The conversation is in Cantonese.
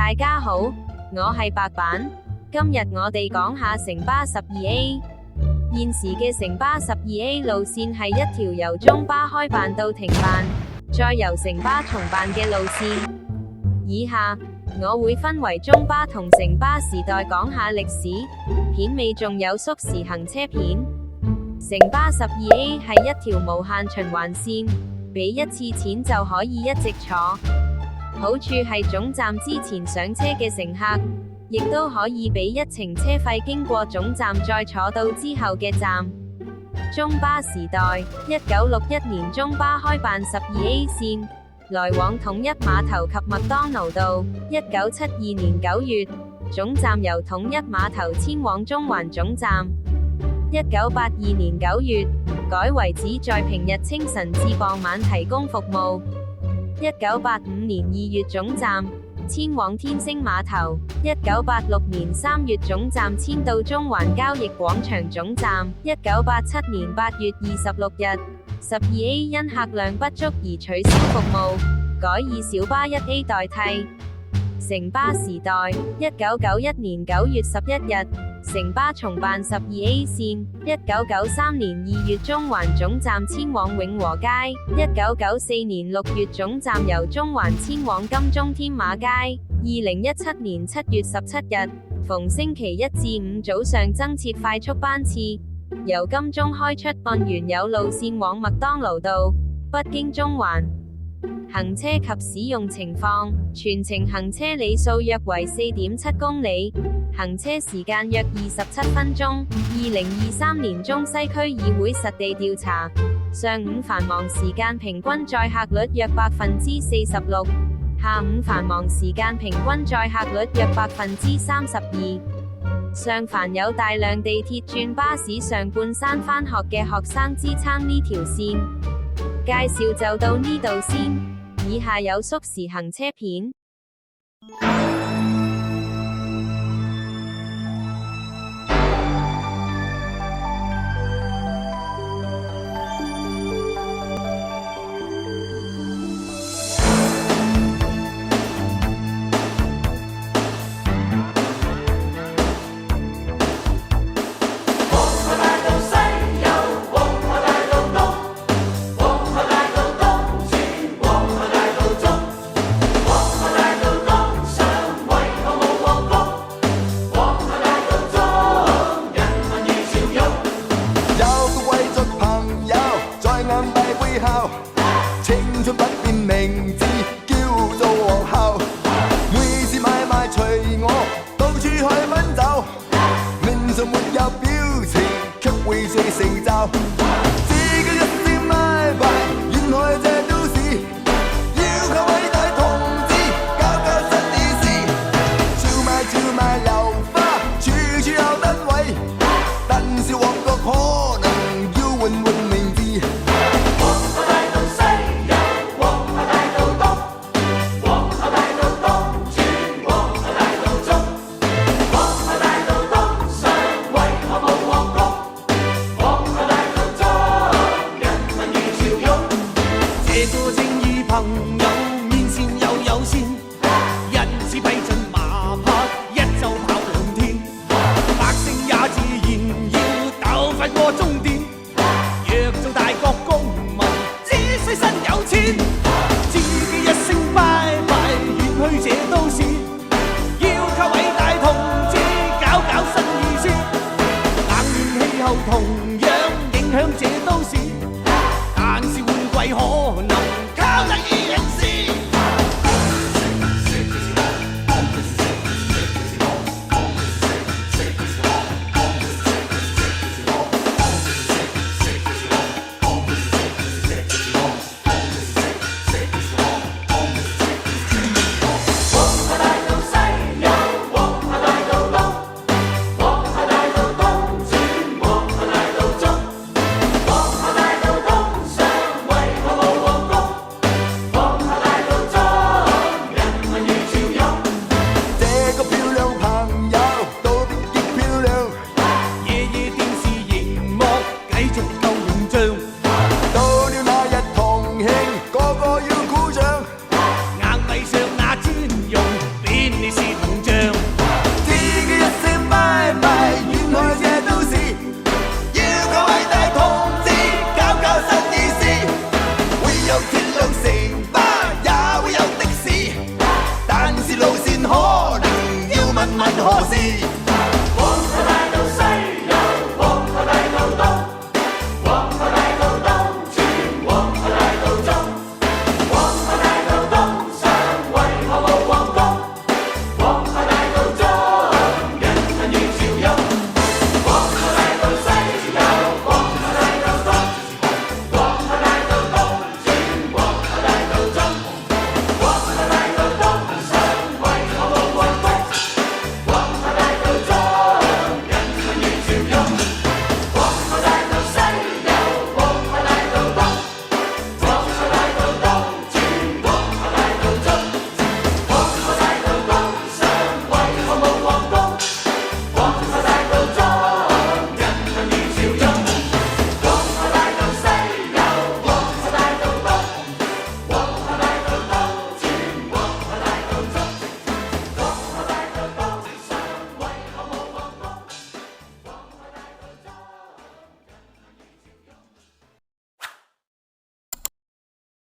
大家好，我係白板。今日我哋講下城巴 12A。現時嘅城巴 12A 路線係一條由中巴開辦到停辦，再由城巴重辦嘅路線。以下我會分為中巴同城巴時代講下歷史，片尾仲有縮時行車片。城巴 12A 係一條無限循環線，俾一次錢就可以一直坐。好處係總站之前上車嘅乘客，亦都可以俾一程車費經過總站再坐到之後嘅站。中巴時代，1961年中巴開辦 12A 線，來往統一碼頭及麥當勞道。1972年9月，總站由統一碼頭遷往中環總站。1982年9月，改為只在平日清晨至傍晚提供服務。1985年2月總站遷往天星碼頭，1986年3月總站遷到中環交易廣場總站，1987年8月26日，12A 因客量不足而取消服務，改以小巴 1A 代替。城巴時代，1991年9月11日，城巴重辦 12A 線，1993年2月中環總站遷往永和街，1994年6月總站由中環遷往金鐘添馬街，2017年7月17日，逢星期一至五早上增設快速班次，由金鐘開出，按原有路線往麥當勞道，不經中環。行車及使用情況，全程行車里數約為 4.7 公里，行車時間約27分鐘。2023年中西區議會實地調查，上午繁忙時間平均載客率約46%，下午繁忙時間平均載客率約32%。上凡有大量地鐵轉巴士上半山返學嘅學生支撐呢條線。介紹就到呢度先。以下有縮時行車片。你是銅像。自己一聲拜拜，遠去這都市，要個偉大同志，搞新意思。會有鐵路城巴，也會有的士，但是路線可能要問何時。